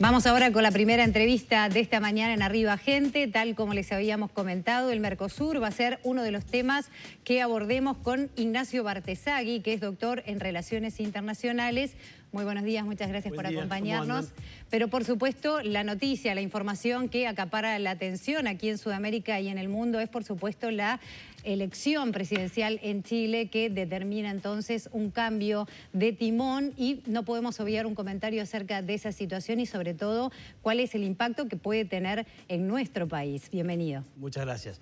Vamos ahora con la primera entrevista de esta mañana en Arriba Gente. Tal como les habíamos comentado, el Mercosur va a ser uno de los temas que abordemos con Ignacio Bartesagui, que es doctor en Relaciones Internacionales. Muy buenos días, muchas gracias por acompañarnos. Pero por supuesto, la noticia, la información que acapara la atención aquí en Sudamérica y en el mundo es por supuesto la elección presidencial en Chile, que determina entonces un cambio de timón, y no podemos obviar un comentario acerca de esa situación y sobre todo cuál es el impacto que puede tener en nuestro país. Bienvenido. Muchas gracias.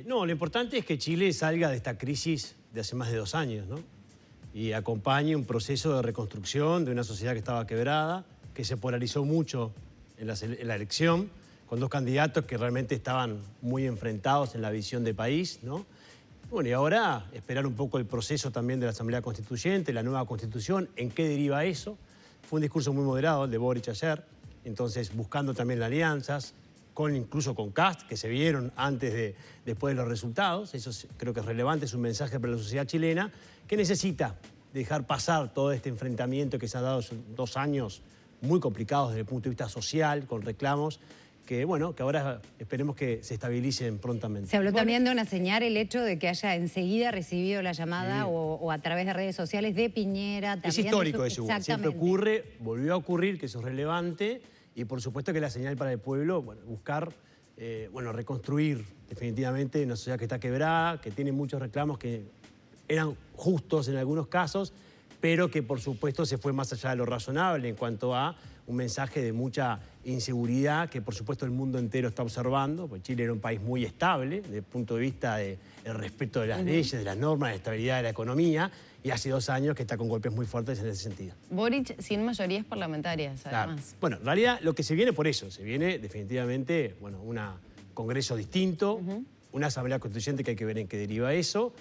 Lo importante es que Chile salga de esta crisis de hace más de 2 años, ¿no? Y acompañe un proceso de reconstrucción de una sociedad que estaba quebrada, que se polarizó mucho en la elección, con 2 candidatos que realmente estaban muy enfrentados en la visión de país, ¿no? Bueno, y ahora esperar un poco el proceso también de la Asamblea Constituyente, la nueva Constitución, en qué deriva eso. Fue un discurso muy moderado el de Boric ayer, entonces buscando también alianzas, incluso con Kast, que se vieron después de los resultados. Eso creo que es relevante, es un mensaje para la sociedad chilena, que necesita dejar pasar todo este enfrentamiento que se ha dado en 2 años muy complicados desde el punto de vista social, con reclamos, que bueno, que ahora esperemos que se estabilicen prontamente. Se habló también de una señal, el hecho de que haya enseguida recibido la llamada o a través de redes sociales de Piñera. También es histórico eso, siempre ocurre, volvió a ocurrir, que eso es relevante, y por supuesto que la señal para el pueblo, buscar, reconstruir definitivamente una sociedad que está quebrada, que tiene muchos reclamos que eran justos en algunos casos, pero que por supuesto se fue más allá de lo razonable en cuanto a un mensaje de mucha inseguridad que por supuesto el mundo entero está observando, porque Chile era un país muy estable desde el punto de vista del respeto de las leyes, de las normas, de la estabilidad de la economía, y hace 2 años que está con golpes muy fuertes en ese sentido. Boric sin mayorías parlamentarias, además. Claro. Bueno, en realidad lo que se viene por eso, se viene definitivamente un congreso distinto, una asamblea constituyente que hay que ver en qué deriva eso,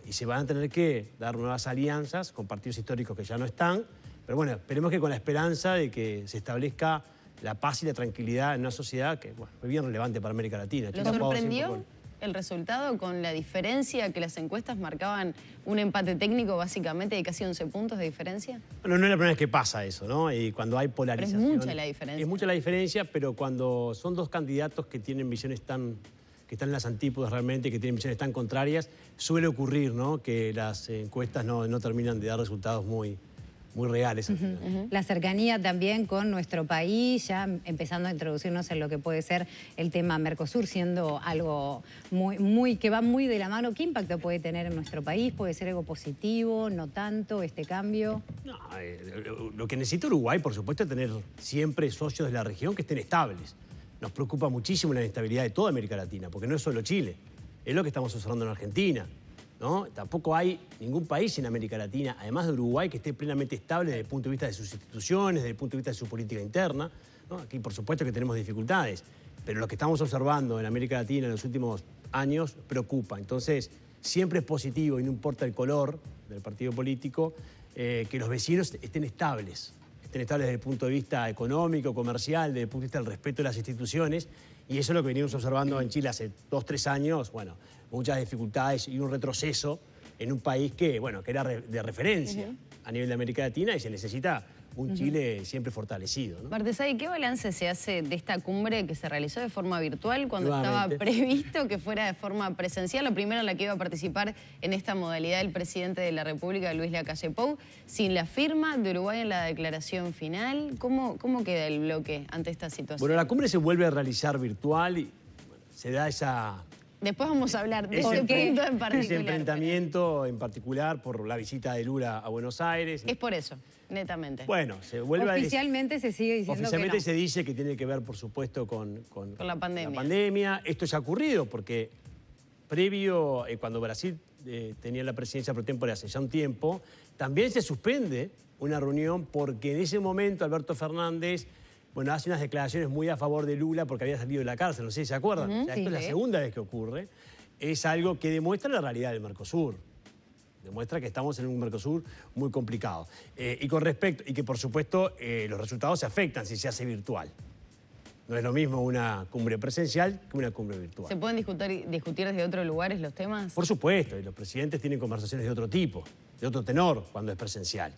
y se van a tener que dar nuevas alianzas con partidos históricos que ya no están, pero bueno, esperemos que con la esperanza de que se establezca la paz y la tranquilidad en una sociedad que es bien relevante para América Latina. ¿Lo sorprendió el resultado con la diferencia que las encuestas marcaban un empate técnico básicamente de casi 11 puntos de diferencia? Bueno, no es la primera vez que pasa eso, ¿no? Y cuando hay polarización... Pero es mucha la diferencia. Es mucha la diferencia, pero cuando son 2 candidatos que tienen visiones que están en las antípodas realmente, que tienen visiones tan contrarias, suele ocurrir, ¿no?, que las encuestas no terminan de dar resultados muy reales. La cercanía también con nuestro país, ya empezando a introducirnos en lo que puede ser el tema Mercosur, siendo algo que va muy de la mano. ¿Qué impacto puede tener en nuestro país? ¿Puede ser algo positivo, no tanto, este cambio? No, lo que necesita Uruguay, por supuesto, es tener siempre socios de la región que estén estables. Nos preocupa muchísimo la inestabilidad de toda América Latina, porque no es solo Chile, es lo que estamos observando en Argentina, ¿no? Tampoco hay ningún país en América Latina, además de Uruguay, que esté plenamente estable desde el punto de vista de sus instituciones, desde el punto de vista de su política interna, ¿no? Aquí, por supuesto, que tenemos dificultades, pero lo que estamos observando en América Latina en los últimos años preocupa. Entonces, siempre es positivo, y no importa el color del partido político, que los vecinos estén estables desde el punto de vista económico, comercial, desde el punto de vista del respeto de las instituciones, y eso es lo que venimos observando en Chile hace 2 o 3 años, muchas dificultades y un retroceso en un país que era de referencia a nivel de América Latina, y se necesita un Chile siempre fortalecido, ¿no? Bartesagui, ¿qué balance se hace de esta cumbre que se realizó de forma virtual cuando estaba previsto que fuera de forma presencial? La primera en la que iba a participar en esta modalidad el presidente de la República, Luis Lacalle Pou, sin la firma de Uruguay en la declaración final. ¿Cómo queda el bloque ante esta situación? Bueno, la cumbre se vuelve a realizar virtual y se da esa... Después vamos a hablar de ese punto en particular. Ese enfrentamiento en particular por la visita de Lula a Buenos Aires. Es por eso, netamente. Bueno, se vuelve oficialmente se sigue diciendo oficialmente que no. se dice que tiene que ver, por supuesto, con la pandemia. La pandemia. Esto ya ha ocurrido porque previo, cuando Brasil tenía la presidencia pro tempore hace ya un tiempo, también se suspende una reunión porque en ese momento Alberto Fernández hace unas declaraciones muy a favor de Lula porque había salido de la cárcel, no sé si se acuerdan. Esto es la segunda vez que ocurre. Es algo que demuestra la realidad del Mercosur. Demuestra que estamos en un Mercosur muy complicado. Y que por supuesto los resultados se afectan si se hace virtual. No es lo mismo una cumbre presencial que una cumbre virtual. ¿Se pueden discutir desde otros lugares los temas? Por supuesto, y los presidentes tienen conversaciones de otro tipo, de otro tenor cuando es presencial.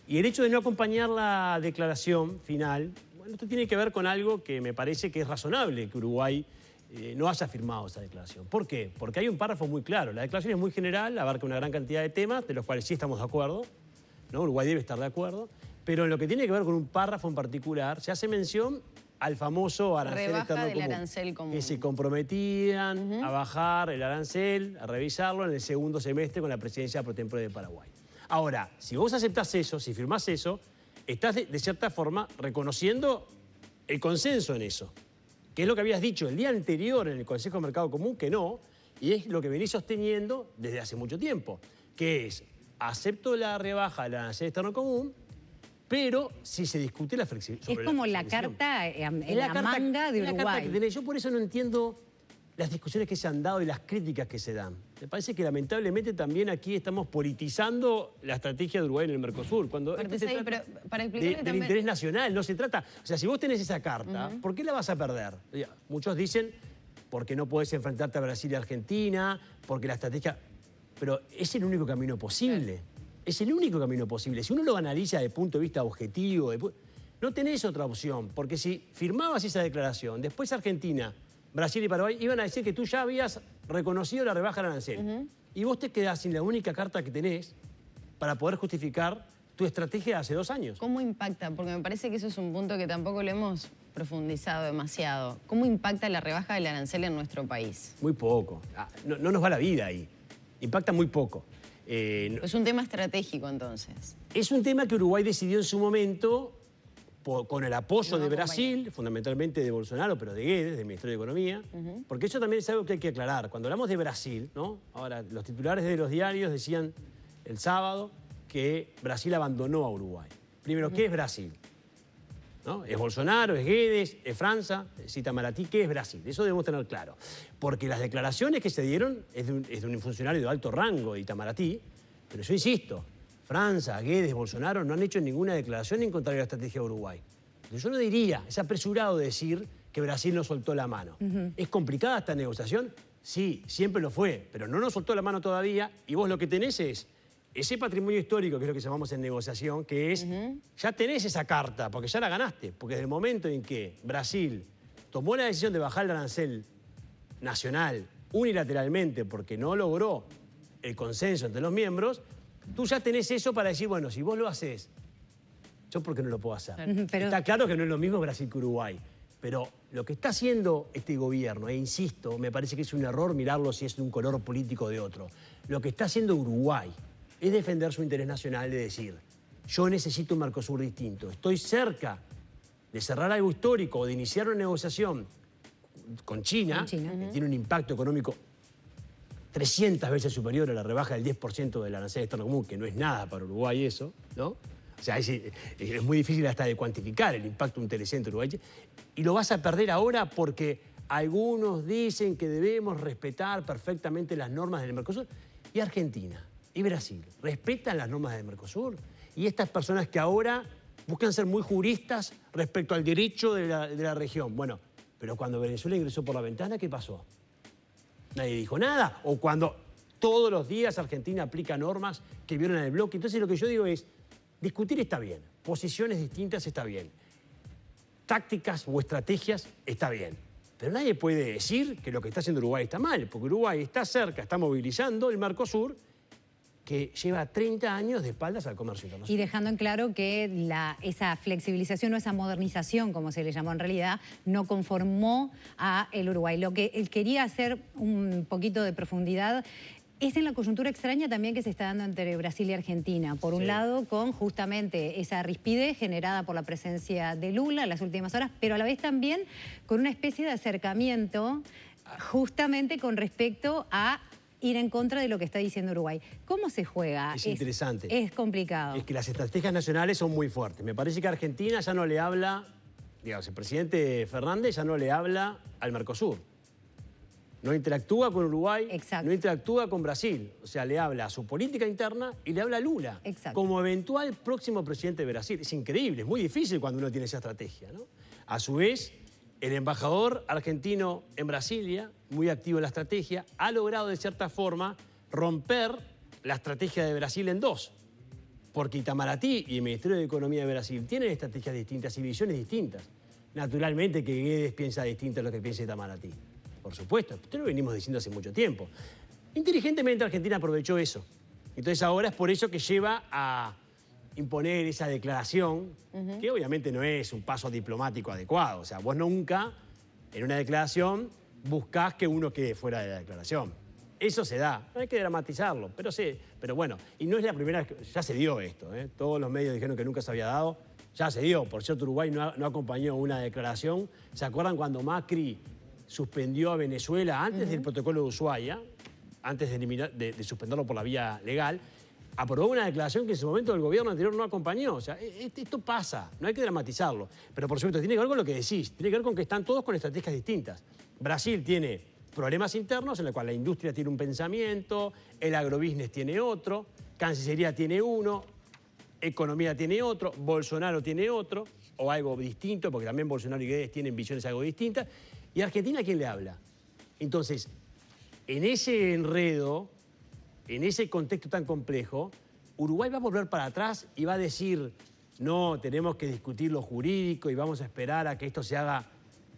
Y el hecho de no acompañar la declaración final, Bueno, esto tiene que ver con algo que me parece que es razonable que Uruguay no haya firmado esa declaración. ¿Por qué? Porque hay un párrafo muy claro. La declaración es muy general, abarca una gran cantidad de temas, de los cuales sí estamos de acuerdo, ¿no? Uruguay debe estar de acuerdo, pero en lo que tiene que ver con un párrafo en particular, se hace mención al famoso arancel externo común, que se comprometían a bajar el arancel, a revisarlo en el segundo semestre con la presidencia pro tempore de Paraguay. Ahora, si vos aceptás eso, si firmás eso, estás de cierta forma reconociendo el consenso en eso, que es lo que habías dicho el día anterior en el Consejo de Mercado Común, que no, y es lo que venís sosteniendo desde hace mucho tiempo, que es, acepto la rebaja del arancel externo común, pero si se discute la flexibilidad. Es como la carta en la manga de Uruguay. Yo por eso no entiendo las discusiones que se han dado y las críticas que se dan. Me parece que lamentablemente también aquí estamos politizando la estrategia de Uruguay en el Mercosur. Cuando para explicarle del interés nacional, no se trata... O sea, si vos tenés esa carta, ¿por qué la vas a perder? Muchos dicen porque no podés enfrentarte a Brasil y Argentina, porque la estrategia... Pero es el único camino posible. Es el único camino posible. Si uno lo analiza desde el punto de vista objetivo, no tenés otra opción. Porque si firmabas esa declaración, después Argentina, Brasil y Paraguay iban a decir que tú ya habías reconocido la rebaja del arancel. Y vos te quedás sin la única carta que tenés para poder justificar tu estrategia de hace 2 años. ¿Cómo impacta? Porque me parece que eso es un punto que tampoco lo hemos profundizado demasiado. ¿Cómo impacta la rebaja del arancel en nuestro país? Muy poco. No nos va la vida ahí. Impacta muy poco. Es un tema estratégico, entonces. Es un tema que Uruguay decidió en su momento, con el apoyo de Brasil, fundamentalmente de Bolsonaro, pero de Guedes, del Ministerio de Economía, porque eso también es algo que hay que aclarar. Cuando hablamos de Brasil, ¿no? Ahora, los titulares de los diarios decían el sábado que Brasil abandonó a Uruguay. Primero, ¿qué es Brasil? ¿No? ¿Es Bolsonaro, es Guedes, es Francia, es Itamaraty? ¿Qué es Brasil? Eso debemos tener claro. Porque las declaraciones que se dieron es de un funcionario de alto rango de Itamaraty, pero yo insisto, Francia, Guedes, Bolsonaro no han hecho ninguna declaración en contra de la estrategia de Uruguay. Yo no diría, es apresurado decir que Brasil no soltó la mano. ¿Es complicada esta negociación? Sí, siempre lo fue, pero no nos soltó la mano todavía y vos lo que tenés es ese patrimonio histórico, que es lo que llamamos en negociación, que es, ya tenés esa carta, porque ya la ganaste, porque desde el momento en que Brasil tomó la decisión de bajar el arancel nacional unilateralmente porque no logró el consenso entre los miembros, tú ya tenés eso para decir, bueno, si vos lo haces, ¿yo por qué no lo puedo hacer? Pero... Está claro que no es lo mismo Brasil que Uruguay, pero lo que está haciendo este gobierno, e insisto, me parece que es un error mirarlo si es de un color político o de otro, lo que está haciendo Uruguay es defender su interés nacional de decir, yo necesito un Mercosur distinto, estoy cerca de cerrar algo histórico o de iniciar una negociación con China, que tiene un impacto económico 300 veces superior a la rebaja del 10% del arancel externo común, que no es nada para Uruguay eso, ¿no? O sea, es muy difícil hasta de cuantificar el impacto inteligente de Uruguay. Y lo vas a perder ahora porque algunos dicen que debemos respetar perfectamente las normas del Mercosur. Y Argentina y Brasil respetan las normas del Mercosur. Y estas personas que ahora buscan ser muy juristas respecto al derecho de la región. Bueno, pero cuando Venezuela ingresó por la ventana, ¿qué pasó? Nadie dijo nada. O cuando todos los días Argentina aplica normas que violan el bloque. Entonces lo que yo digo es, discutir está bien, posiciones distintas está bien, tácticas o estrategias está bien. Pero nadie puede decir que lo que está haciendo Uruguay está mal, porque Uruguay está cerca, está movilizando el Mercosur, que lleva 30 años de espaldas al comercio internacional. Y dejando en claro que esa flexibilización o esa modernización, como se le llamó en realidad, no conformó a el Uruguay. Lo que él quería hacer un poquito de profundidad es en la coyuntura extraña también que se está dando entre Brasil y Argentina. Por un lado, con justamente esa rispidez generada por la presencia de Lula en las últimas horas, pero a la vez también con una especie de acercamiento justamente con respecto a ir en contra de lo que está diciendo Uruguay. ¿Cómo se juega? Es interesante. Es complicado. Es que las estrategias nacionales son muy fuertes. Me parece que Argentina ya no le habla, digamos, el presidente Fernández ya no le habla al Mercosur. No interactúa con Uruguay, no interactúa con Brasil. O sea, le habla a su política interna y le habla a Lula como eventual próximo presidente de Brasil. Es increíble, es muy difícil cuando uno tiene esa estrategia, ¿no? A su vez, el embajador argentino en Brasilia, muy activo en la estrategia, ha logrado de cierta forma romper la estrategia de Brasil en dos. Porque Itamaraty y el Ministerio de Economía de Brasil tienen estrategias distintas y visiones distintas. naturalmente que Guedes piensa distinto a lo que piensa Itamaraty. Por supuesto, esto lo venimos diciendo hace mucho tiempo. Inteligentemente Argentina aprovechó eso. Entonces ahora es por eso que lleva a imponer esa declaración, que obviamente no es un paso diplomático adecuado. O sea, vos nunca en una declaración buscás que uno quede fuera de la declaración. Eso se da, no hay que dramatizarlo, pero bueno, y no es la primera vez, ya se dio esto, ¿eh? Todos los medios dijeron que nunca se había dado, ya se dio. Por cierto, Uruguay no acompañó una declaración. ¿Se acuerdan cuando Macri suspendió a Venezuela antes del protocolo de Ushuaia, antes de suspenderlo por la vía legal? Aprobó una declaración que en su momento el gobierno anterior no acompañó. O sea, esto pasa, no hay que dramatizarlo. Pero por supuesto, tiene que ver con lo que decís, tiene que ver con que están todos con estrategias distintas. Brasil tiene problemas internos en los cuales la industria tiene un pensamiento, el agrobusiness tiene otro, Cancillería tiene uno, Economía tiene otro, Bolsonaro tiene otro, o algo distinto, porque también Bolsonaro y Guedes tienen visiones algo distintas. ¿Y Argentina a quién le habla? Entonces, en ese enredo, en ese contexto tan complejo, Uruguay va a volver para atrás y va a decir, no, tenemos que discutir lo jurídico y vamos a esperar a que esto se haga.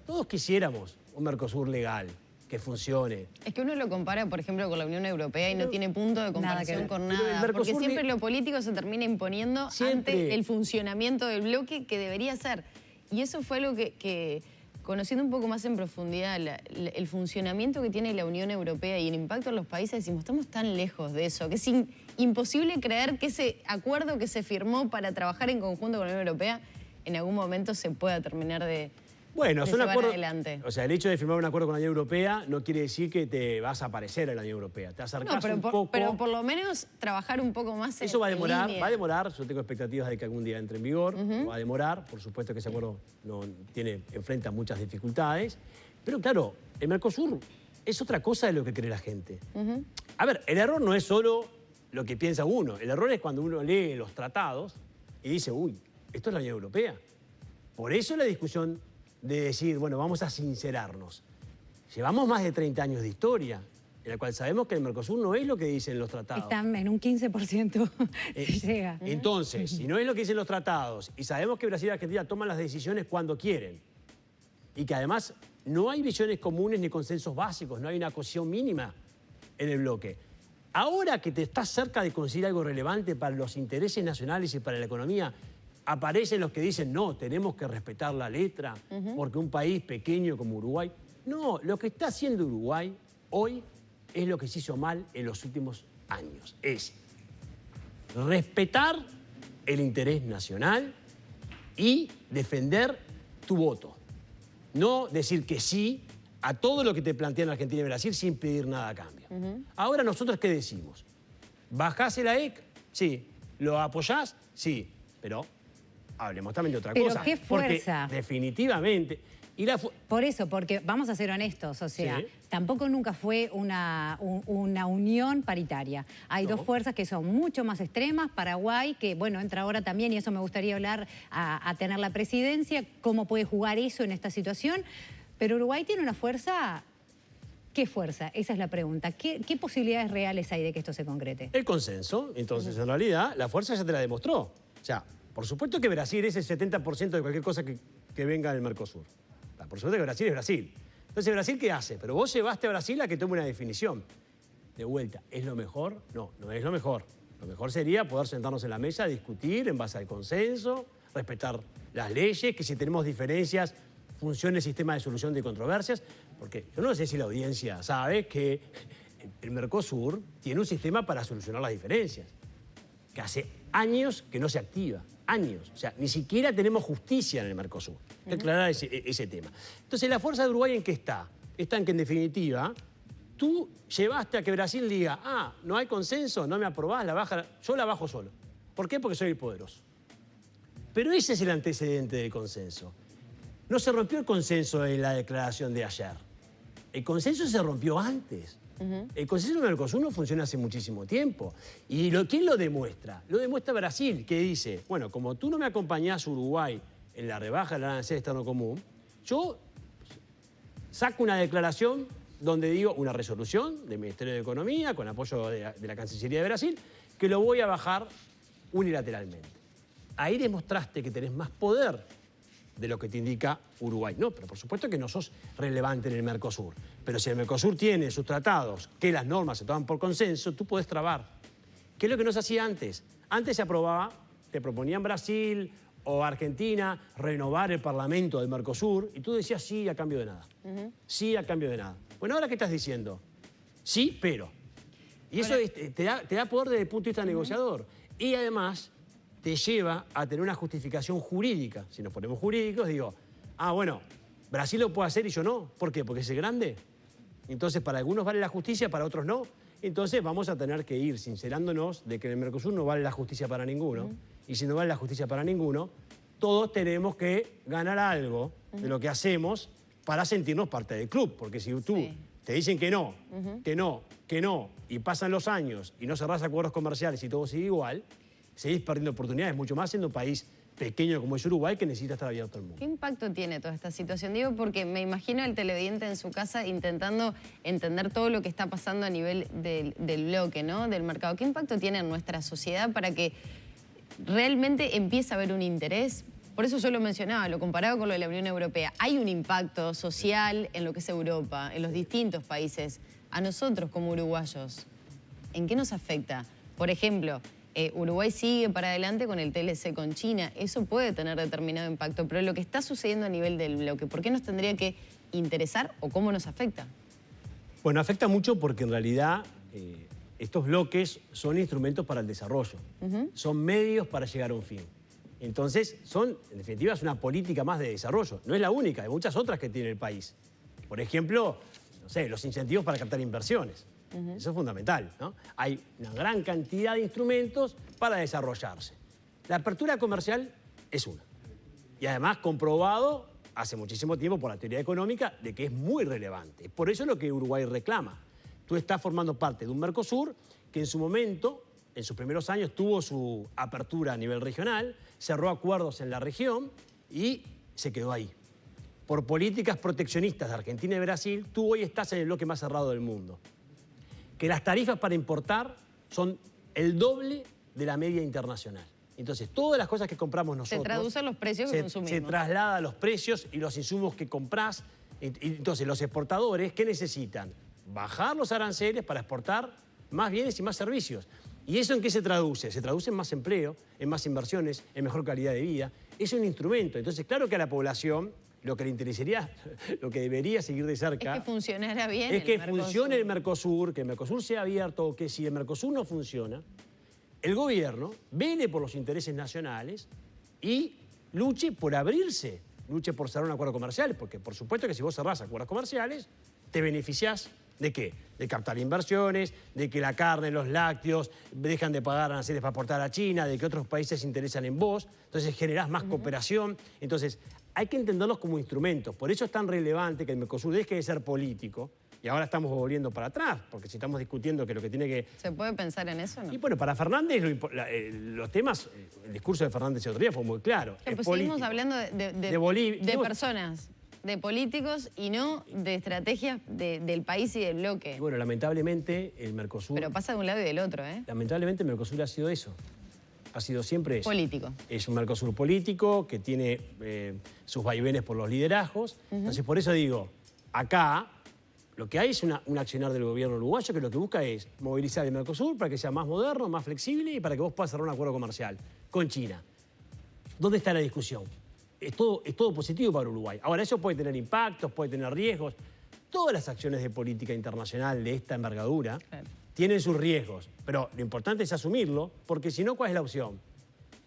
Todos quisiéramos un Mercosur legal, que funcione. Es que uno lo compara, por ejemplo, con la Unión Europea y no tiene punto de comparación con nada. Porque siempre lo político se termina imponiendo ante el funcionamiento del bloque que debería ser. Y eso fue lo que conociendo un poco más en profundidad el funcionamiento que tiene la Unión Europea y el impacto en los países, decimos, estamos tan lejos de eso, que es imposible creer que ese acuerdo que se firmó para trabajar en conjunto con la Unión Europea en algún momento se pueda terminar de son acuerdos. Adelante. O sea, el hecho de firmar un acuerdo con la Unión Europea no quiere decir que te vas a parecer a la Unión Europea. Te acercás un poco. Pero por lo menos trabajar un poco más eso va a demorar. Yo tengo expectativas de que algún día entre en vigor. Va a demorar. Por supuesto que ese acuerdo enfrenta muchas dificultades. Pero claro, el Mercosur es otra cosa de lo que cree la gente. A ver, el error no es solo lo que piensa uno. El error es cuando uno lee los tratados y dice, uy, esto es la Unión Europea. Por eso la discusión de decir, bueno, vamos a sincerarnos. Llevamos más de 30 años de historia, en la cual sabemos que el Mercosur no es lo que dicen los tratados. Están en un 15% si llega. Entonces, si no es lo que dicen los tratados, y sabemos que Brasil y Argentina toman las decisiones cuando quieren, y que además no hay visiones comunes ni consensos básicos, no hay una cohesión mínima en el bloque. Ahora que te estás cerca de conseguir algo relevante para los intereses nacionales y para la economía, aparecen los que dicen, no, tenemos que respetar la letra, porque un país pequeño como Uruguay... No, lo que está haciendo Uruguay hoy es lo que se hizo mal en los últimos años. Es respetar el interés nacional y defender tu voto. No decir que sí a todo lo que te plantean Argentina y Brasil sin pedir nada a cambio. Ahora, ¿nosotros qué decimos? ¿Bajás el AEC? Sí. ¿Lo apoyás? Sí. Pero hablemos también de otra cosa. ¿Pero qué fuerza? Porque definitivamente... Por eso, porque vamos a ser honestos, o sea, tampoco nunca fue una unión paritaria. Hay dos fuerzas que son mucho más extremas. Paraguay, que bueno, entra ahora también, y eso me gustaría hablar a tener la presidencia, cómo puede jugar eso en esta situación. Pero Uruguay tiene una fuerza... ¿Qué fuerza? Esa es la pregunta. ¿Qué posibilidades reales hay de que esto se concrete? El consenso. Entonces, en realidad, la fuerza ya te la demostró. O sea, por supuesto que Brasil es el 70% de cualquier cosa que venga del Mercosur. Por supuesto que Brasil es Brasil. Entonces, ¿Brasil qué hace? Pero vos llevaste a Brasil a que tome una definición. De vuelta, ¿es lo mejor? No, no es lo mejor. Lo mejor sería poder sentarnos en la mesa, discutir en base al consenso, respetar las leyes, que si tenemos diferencias, funcione el sistema de solución de controversias. Porque yo no sé si la audiencia sabe que el Mercosur tiene un sistema para solucionar las diferencias, que hace años que no se activa. Años. O sea, ni siquiera tenemos justicia en el Mercosur. Hay que aclarar ese tema. Entonces, ¿la fuerza de Uruguay en qué está? Está en que, en definitiva, tú llevaste a que Brasil diga, no hay consenso, no me aprobás, yo la bajo solo. ¿Por qué? Porque soy el poderoso. Pero ese es el antecedente del consenso. No se rompió el consenso en la declaración de ayer. El consenso se rompió antes. El consenso del Mercosur no funciona hace muchísimo tiempo. ¿Y quién lo demuestra? Lo demuestra Brasil, que dice, bueno, como tú no me acompañás, Uruguay, en la rebaja de la arancel externo común, yo saco una declaración donde digo, una resolución del Ministerio de Economía, con apoyo de la Cancillería de Brasil, que lo voy a bajar unilateralmente. Ahí demostraste que tenés más poder de lo que te indica Uruguay. No, pero por supuesto que no sos relevante en el Mercosur. Pero si el Mercosur tiene sus tratados, que las normas se toman por consenso, tú puedes trabar. ¿Qué es lo que no se hacía antes? Antes se aprobaba, te proponían Brasil o Argentina renovar el Parlamento del Mercosur y tú decías sí a cambio de nada. Sí a cambio de nada. Bueno, ¿ahora qué estás diciendo? Sí, pero. Y eso te da poder desde el punto de vista negociador. Y además te lleva a tener una justificación jurídica. Si nos ponemos jurídicos, digo, bueno, Brasil lo puede hacer y yo no. ¿Por qué? Porque es grande. Entonces, para algunos vale la justicia, para otros no. Entonces, vamos a tener que ir sincerándonos de que en el Mercosur no vale la justicia para ninguno. Y si no vale la justicia para ninguno, todos tenemos que ganar algo de lo que hacemos para sentirnos parte del club. Porque si tú te dicen que no, y pasan los años y no cerrás acuerdos comerciales y todo sigue igual, seguís perdiendo oportunidades, mucho más siendo un país pequeño como es Uruguay, que necesita estar abierto al mundo. ¿Qué impacto tiene toda esta situación? Digo, porque me imagino al televidente en su casa intentando entender todo lo que está pasando a nivel del bloque, ¿no? Del mercado. ¿Qué impacto tiene en nuestra sociedad para que realmente empiece a haber un interés? Por eso yo lo mencionaba, lo comparaba con lo de la Unión Europea. Hay un impacto social en lo que es Europa, en los distintos países. A nosotros como uruguayos, ¿en qué nos afecta? Por ejemplo, Uruguay sigue para adelante con el TLC con China. Eso puede tener determinado impacto, pero lo que está sucediendo a nivel del bloque, ¿por qué nos tendría que interesar o cómo nos afecta? Bueno, afecta mucho porque en realidad estos bloques son instrumentos para el desarrollo. Son medios para llegar a un fin. Entonces, en definitiva, es una política más de desarrollo. No es la única, hay muchas otras que tiene el país. Por ejemplo, no sé, los incentivos para captar inversiones. Eso es fundamental, ¿no? Hay una gran cantidad de instrumentos para desarrollarse. La apertura comercial es una. Y además comprobado hace muchísimo tiempo por la teoría económica de que es muy relevante. Por eso es lo que Uruguay reclama. Tú estás formando parte de un Mercosur que en su momento, en sus primeros años, tuvo su apertura a nivel regional, cerró acuerdos en la región y se quedó ahí. Por políticas proteccionistas de Argentina y Brasil, tú hoy estás en el bloque más cerrado del mundo. Que las tarifas para importar son el doble de la media internacional. Entonces, todas las cosas que compramos nosotros... Se traducen los precios que consumimos. Se traslada a los precios y los insumos que comprás. Entonces, los exportadores, ¿qué necesitan? Bajar los aranceles para exportar más bienes y más servicios. ¿Y eso en qué se traduce? Se traduce en más empleo, en más inversiones, en mejor calidad de vida. Es un instrumento. Entonces, claro que a la población lo que le interesaría, lo que debería seguir de cerca... Es que funcionara bien es que funcione el Mercosur, que el Mercosur sea abierto, que si el Mercosur no funciona, el gobierno vele por los intereses nacionales y luche por abrirse, luche por cerrar un acuerdo comercial, porque por supuesto que si vos cerrás acuerdos comerciales, te beneficiás ¿de qué? De captar inversiones, de que la carne, los lácteos dejan de pagar aranceles para exportar a China, de que otros países se interesan en vos, entonces generás más cooperación. Entonces, hay que entenderlos como instrumentos. Por eso es tan relevante que el Mercosur deje de ser político, y ahora estamos volviendo para atrás, porque si estamos discutiendo que lo que tiene que... ¿Se puede pensar en eso o no? Y bueno, para Fernández, los temas, el discurso de Fernández el otro día fue muy claro. Pues seguimos hablando de personas, de políticos y no de estrategias del país y del bloque. Y bueno, lamentablemente el Mercosur... Pero pasa de un lado y del otro, ¿eh? Lamentablemente el Mercosur ha sido eso. Ha sido siempre eso. Político. Es un Mercosur político que tiene sus vaivenes por los liderazgos. Entonces, por eso digo, acá lo que hay es un accionar del gobierno uruguayo que lo que busca es movilizar el Mercosur para que sea más moderno, más flexible y para que vos puedas cerrar un acuerdo comercial con China. ¿Dónde está la discusión? Es todo positivo para Uruguay. Ahora, eso puede tener impactos, puede tener riesgos. Todas las acciones de política internacional de esta envergadura tienen sus riesgos, pero lo importante es asumirlo, porque si no, ¿cuál es la opción?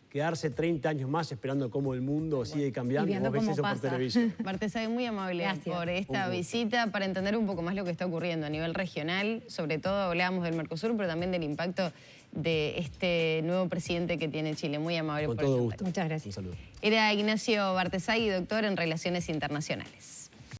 Quedarse 30 años más esperando cómo el mundo sigue cambiando y vos ves eso por televisión. Bartesagui, muy amable por esta visita, para entender un poco más lo que está ocurriendo a nivel regional. Sobre todo hablábamos del Mercosur, pero también del impacto de este nuevo presidente que tiene Chile. Muy amable con por todo el gusto. Muchas gracias. Un saludo. Era Ignacio Bartesagui, doctor en Relaciones Internacionales.